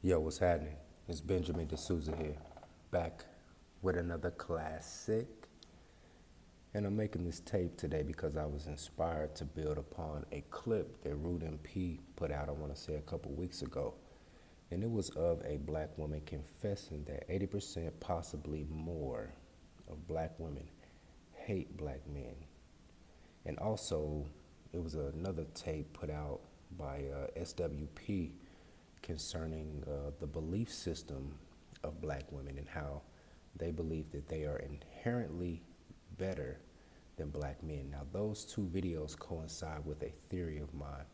Yo, what's happening? It's Benjamin D'Souza here, back with another classic. And I'm making this tape today because I was inspired to build upon a clip that Rude MP put out, I want to say a couple weeks ago. And it was of a black woman confessing that 80%, possibly more, of black women hate black men. And also, it was another tape put out by SWP concerning the belief system of black women and how they believe that they are inherently better than black men. Now, those two videos coincide with a theory of mine.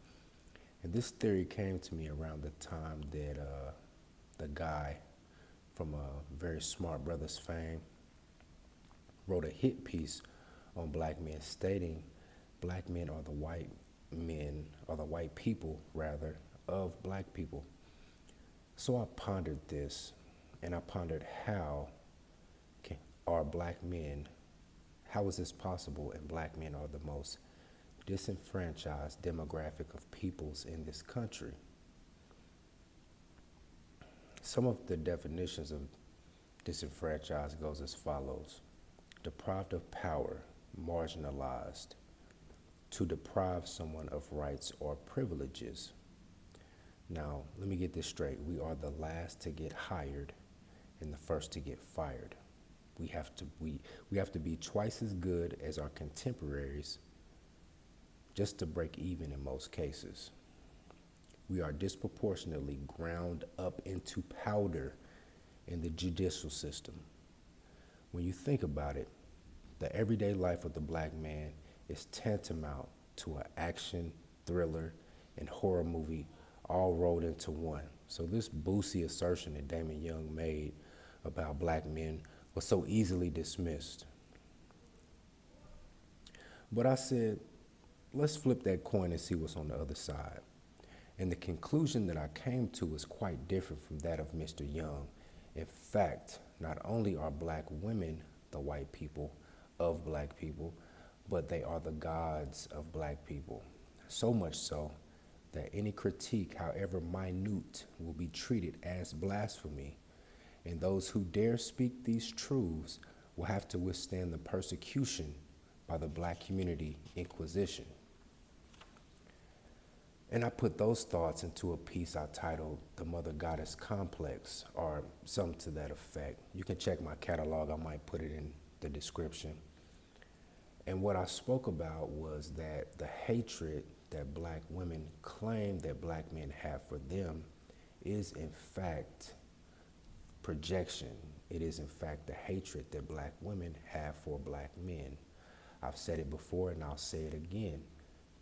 And this theory came to me around the time that the guy from Very Smart Brothers fame wrote a hit piece on black men stating black men are the white men, or the white people rather, of black people. So I pondered this, and I pondered are black men, how is this possible, and black men are the most disenfranchised demographic of peoples in this country. Some of the definitions of disenfranchised goes as follows: deprived of power, marginalized, to deprive someone of rights or privileges. Now, let me get this straight. We are the last to get hired and the first to get fired. We have to be twice as good as our contemporaries just to break even in most cases. We are disproportionately ground up into powder in the judicial system. When you think about it, the everyday life of the black man is tantamount to an action, thriller, and horror movie all rolled into one. So this Boosie assertion that Damon Young made about black men was so easily dismissed. But I said, let's flip that coin and see what's on the other side. And the conclusion that I came to was quite different from that of Mr. Young. In fact, not only are black women the white people of black people, but they are the gods of black people. So much so that any critique, however minute, will be treated as blasphemy. And those who dare speak these truths will have to withstand the persecution by the black community inquisition. And I put those thoughts into a piece I titled The Mother Goddess Complex, or something to that effect. You can check my catalog, I might put it in the description. And what I spoke about was that the hatred that black women claim that black men have for them is in fact projection. It is in fact the hatred that black women have for black men. I've said it before and I'll say it again.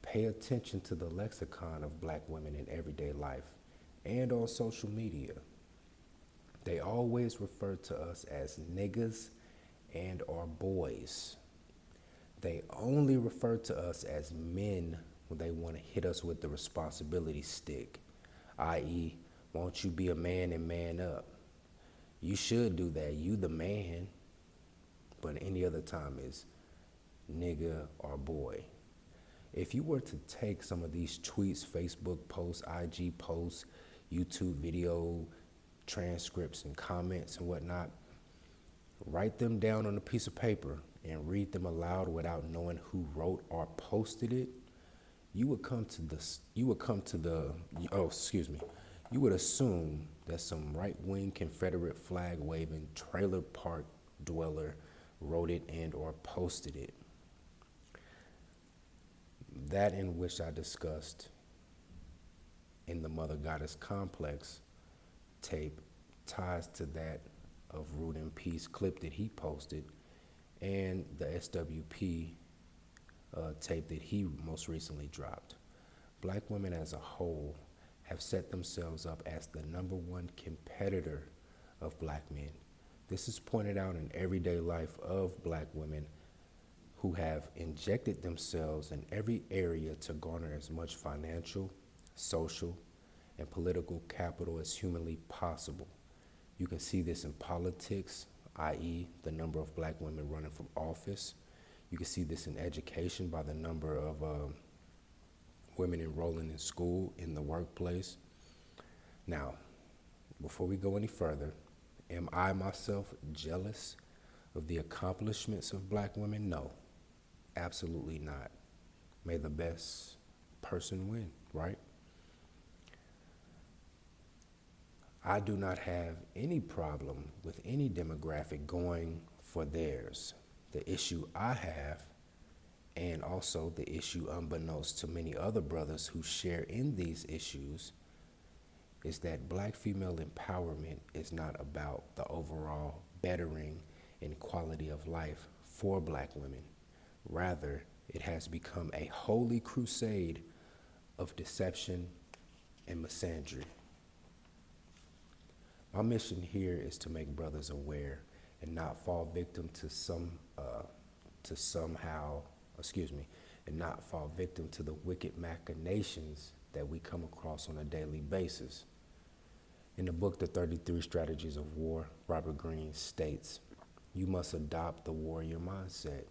Pay attention to the lexicon of black women in everyday life and on social media. They always refer to us as niggas and or boys. They only refer to us as men when they want to hit us with the responsibility stick, i.e., won't you be a man and man up? You should do that, you the man. But any other time is nigga or boy. If you were to take some of these tweets, Facebook posts, IG posts, YouTube video transcripts and comments and whatnot, write them down on a piece of paper and read them aloud without knowing who wrote or posted it, you would assume that some right-wing Confederate flag waving trailer park dweller wrote it and or posted it. That in which I discussed in the Mother Goddess Complex tape ties to that of Rude MP's clip that he posted and the SWP tape that he most recently dropped. Black women as a whole have set themselves up as the #1 competitor of black men. This is pointed out in everyday life of black women who have injected themselves in every area to garner as much financial, social, and political capital as humanly possible. You can see this in politics, i.e., the number of black women running for office. You can see this in education by the number of women enrolling in school, in the workplace. Now, Before we go any further, am I myself jealous of the accomplishments of black women? No, absolutely not. May the best person win, right? I do not have any problem with any demographic going for theirs. The issue I have, and also the issue unbeknownst to many other brothers who share in these issues, is that black female empowerment is not about the overall bettering in quality of life for black women. Rather, it has become a holy crusade of deception and misandry. My mission here is to make brothers aware and not fall victim and not fall victim to the wicked machinations that we come across on a daily basis. In the book, The 33 Strategies of War, Robert Greene states, you must adopt the warrior mindset,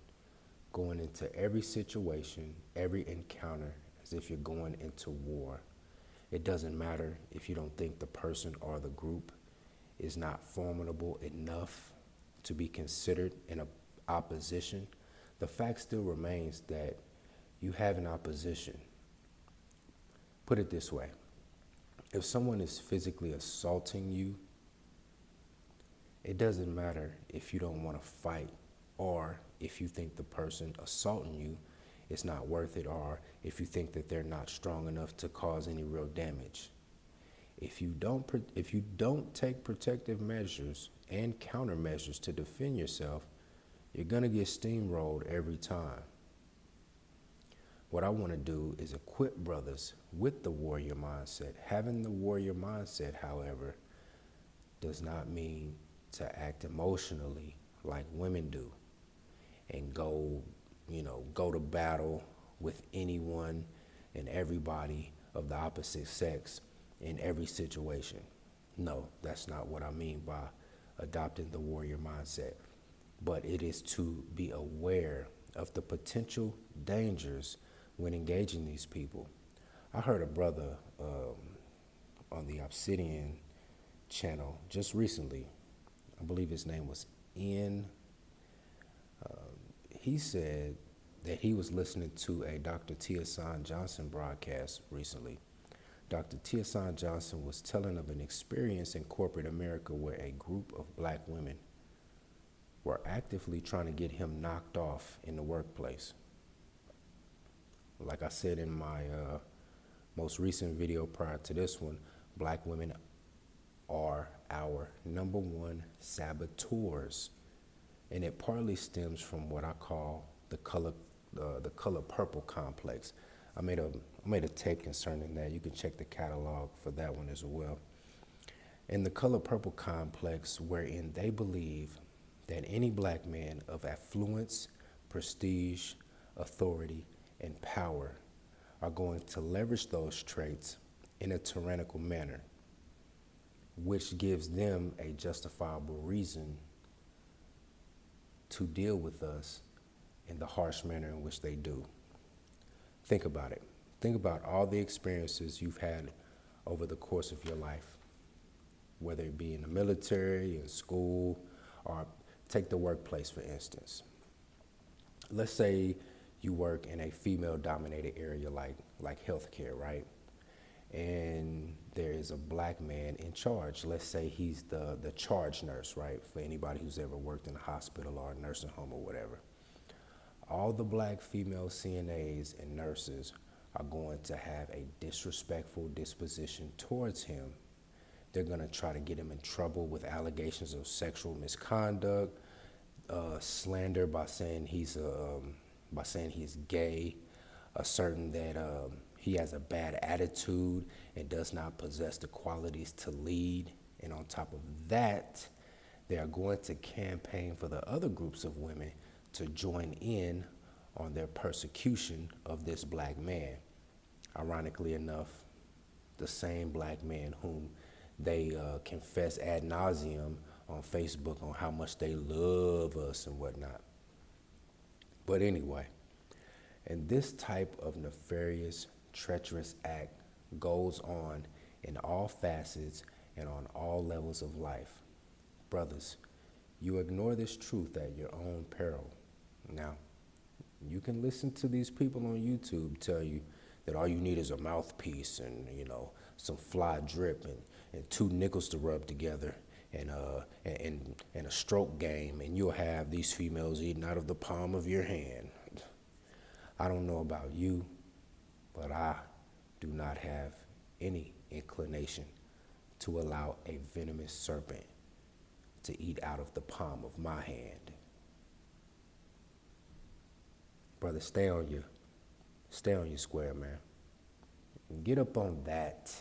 going into every situation, every encounter, as if you're going into war. It doesn't matter if you don't think the person or the group is not formidable enough to be considered in opposition. The fact still remains that you have an opposition. Put it this way. If someone is physically assaulting you, it doesn't matter if you don't want to fight or if you think the person assaulting you is not worth it or if you think that they're not strong enough to cause any real damage. If you don't take protective measures and countermeasures to defend yourself, you're going to get steamrolled every time. What I want to do is equip brothers with the warrior mindset. Having the warrior mindset, however, does not mean to act emotionally like women do and go to battle with anyone and everybody of the opposite sex in every situation. No, that's not what I mean by adopting the warrior mindset. But it is to be aware of the potential dangers when engaging these people. I heard a brother on the Obsidian channel just recently, I believe his name was Ian. He said that he was listening to a Dr. Tiosan Johnson broadcast recently. Dr. Tiosan Johnson was telling of an experience in corporate America where a group of black women were actively trying to get him knocked off in the workplace. Like I said in my most recent video prior to this one, black women are our number one saboteurs. And it partly stems from what I call the color purple complex. I made a tape concerning that. You can check the catalog for that one as well. In the color purple complex, wherein they believe that any black man of affluence, prestige, authority, and power are going to leverage those traits in a tyrannical manner, which gives them a justifiable reason to deal with us in the harsh manner in which they do. Think about it. Think about all the experiences you've had over the course of your life, whether it be in the military, in school, or take the workplace, for instance. Let's say you work in a female-dominated area like healthcare, right? And there is a black man in charge. Let's say he's the charge nurse, right? For anybody who's ever worked in a hospital or a nursing home or whatever. All the black female CNAs and nurses are going to have a disrespectful disposition towards him. They're going to try to get him in trouble with allegations of sexual misconduct, slander by saying he's gay, asserting that he has a bad attitude and does not possess the qualities to lead. And on top of that, they are going to campaign for the other groups of women to join in on their persecution of this black man. Ironically enough, the same black man whom they confess ad nauseum on Facebook on how much they love us and whatnot. But anyway, and this type of nefarious, treacherous act goes on in all facets and on all levels of life. Brothers, you ignore this truth at your own peril. Now, you can listen to these people on YouTube tell you that all you need is a mouthpiece and, some fly drip and two nickels to rub together and a stroke game, and you'll have these females eating out of the palm of your hand. I don't know about you, but I do not have any inclination to allow a venomous serpent to eat out of the palm of my hand. Brother, stay on your square, man. Get up on that.